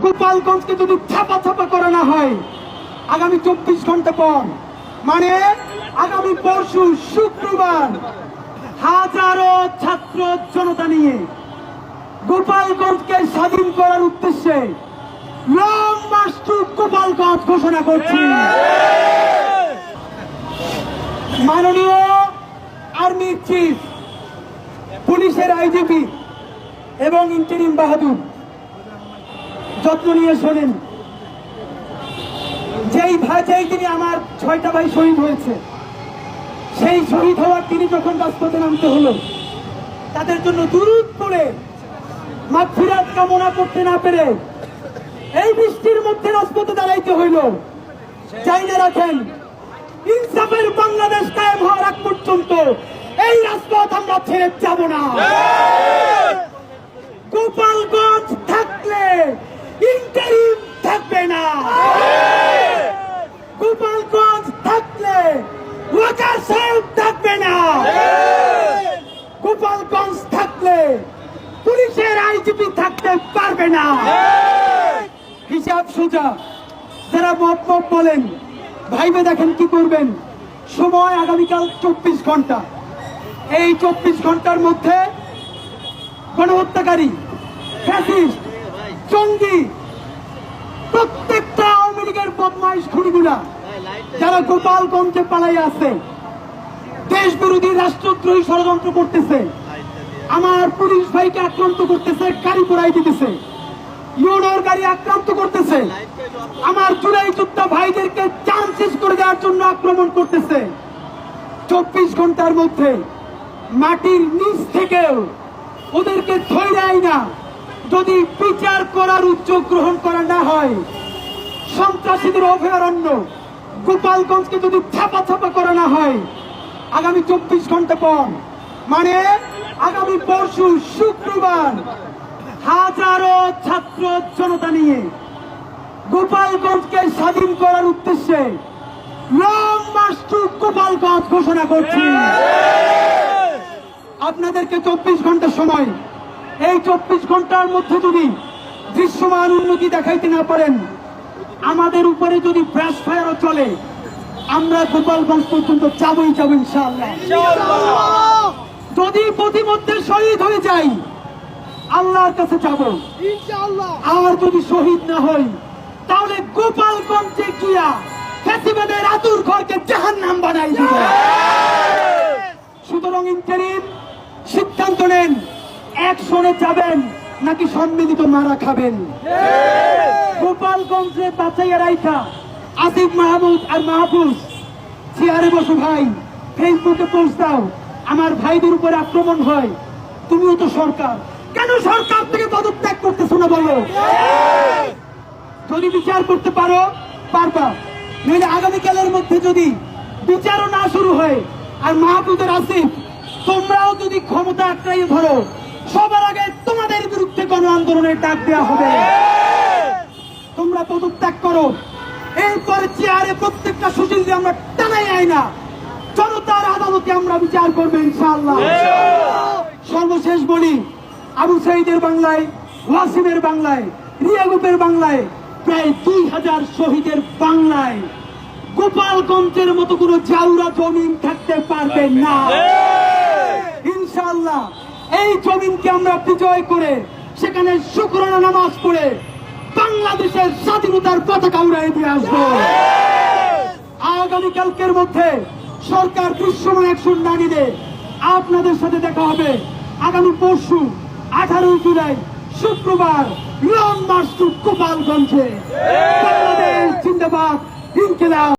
গোপালগঞ্জকে যদি ছাপা ছাপা করা না হয় আগামী 24 ঘন্টা পর মানে আগামী পরশু শুক্রবার হাজারো ছাত্র জনতা নিয়ে গোপালগঞ্জকে স্বাধীন করার উদ্দেশ্যে লং মার্চ টু গোপালগঞ্জ ঘোষণা করছি। মাননীয় আর্মির চিফ, পুলিশের আইজিপি এবং ইন্টারিম বাহাদুর, যত্ন নিয়ে শোনেন। যেই দিনে আমার 6টা ভাই শহীদ হয়েছে, সেই শহীদ হওয়ার তিনি যখন রাজপথে নামতে হলো, তাদের জন্য দুরূদ পড়ে মাগফিরাত কামনা করতে না পেরে এই বৃষ্টির মধ্যে রাজপথে দাঁড়াইতে হইল। চাই না রাখেন, ইনসাফের বাংলাদেশ কায়েম হওয়ার আগ পর্যন্ত এই রাজপথ আমরা ছেড়ে যাব না। গোপালগঞ্জ থাকলে ইন্টারিম থাকবে না, গোপালগঞ্জ থাকলে ওয়াকার সাহেব থাকবে না, গোপালগঞ্জ থাকলে পুলিশের আইজিপি থাকতে পারবে না। হিসাব সোজা। যারা মত বলেন, ভাইবে দেখেন কি করবেন। সময় আগামীকাল 24 ঘন্টা। এই 24 ঘন্টার মধ্যে গণহত্যাকারী, ফ্যাসিস্ট, জঙ্গি, প্রত্যেকটা আওয়ামী লীগের বদমাইশ খুনিগুলা যারা গোপালগঞ্জে পালাই আছে, দেশ বিরোধী রাষ্ট্রদ্রোহী ষড়যন্ত্র করতেছে, আমার পুলিশ ভাইকে আক্রান্ত করতেছে, গাড়ি পোড়াই দিতেছে, ইউনোর গাড়ি আক্রান্ত করতেছে, আমার জুলাই যোদ্ধা ভাইদেরকে জান শেষ করে দেওয়ার জন্য আক্রমণ করতেছে। 24 ঘন্টার মধ্যে মাটির নিচ থেকেও ওদেরকে ধরে দেয় না যদি বিচার করার উদ্যোগ গ্রহণ করা না হয়, সন্ত্রাসীদের অভয়ারণ্য গোপালগঞ্জকে যদি ছাপা ছাপা করা না হয় আগামী 24 ঘন্টা পর মানে আগামী পরশু শুক্রবার হাজারো ছাত্র জনতা নিয়ে গোপালগঞ্জকে স্বাধীন করার উদ্দেশ্যে লং মার্চ টু গোপালগঞ্জ ঘোষণা করছি। আপনাদেরকে 24 ঘন্টা সময়। এই 24 ঘন্টার মধ্যে যদি দৃশ্যমান উন্নতি দেখাইতে না পারেন, আমাদের উপরে যদি ব্রাশ ফায়ারও চলে, আমরা গোপালগঞ্জ পর্যন্ত যাবই ইনশাআল্লাহ। যদি প্রতিমধ্যে শহীদ হয়ে যাই আল্লাহর কাছে যাব ইনশাআল্লাহ। আর যদি শহীদ না হই তাহলে গোপালগঞ্জে গিয়া ফ্যাসিবাদের আতুর ঘরকে জাহান্নাম বানাই দিব। সুতরাং ইন্টারিম সিদ্ধান্ত নেন, অ্যাকশনে যাবেন নাকি সম্মিলিত মারা খাবেন। গোপালগঞ্জে বাঁচাইয়া রাইখা আসিফ মাহমুদ আর মাহফুজ চেয়ারে বসো ভাই, ফেসবুকে পোস্ট দাও, আমার ভাইদের উপরে আক্রমণ হয়, তুমিও তো সরকার, কেন সরকার থেকে পদত্যাগ করতেছো না বলো। যদি বিচার করতে পারো পারবা, নইলে আগামীকালের মধ্যে যদি বিচারও না শুরু হয় আর মাহফুজের আসিফ তোমরাও যদি ক্ষমতা আঁকড়াইয়ে ধরো, সবার আগে তোমাদের বিরুদ্ধে গণ আন্দোলনের ডাক দেওয়া হবে। তোমরা পদত্যাগ করো, এরপরে চেয়ারে প্রত্যেকটা সুশীলকে আমরা টানাই আই না, জনতার আদালতে আমরা বিচার করবো ইনশাআল্লাহ। সর্বশেষ বলি, আবু সাইদের বাংলায়, ওয়াসিমের বাংলায়, রিয়াগুপের বাংলায় প্রায় 2000 শহীদের বাংলায় গোপালগঞ্জের মতো কোনো জাউরা জমিন থাকতে পারবে না ইনশাআল্লাহ। এই জমিনকে আমরা বিজয় করে সেখানে শুকরানা নামাজ পড়ে বাংলাদেশের স্বাধীনতার পতাকা উড়াই দিয়ে আসবো। আগামীকালকের মধ্যে সরকার দৃশ্যমান অ্যাকশন না নিলে আপনাদের সাথে দেখা হবে আগামী পরশু 18 জুলাই শুক্রবার লং মার্চ টু গোপালগঞ্জে। বাংলাদেশ জিন্দাবাদ, ইনকিলাব।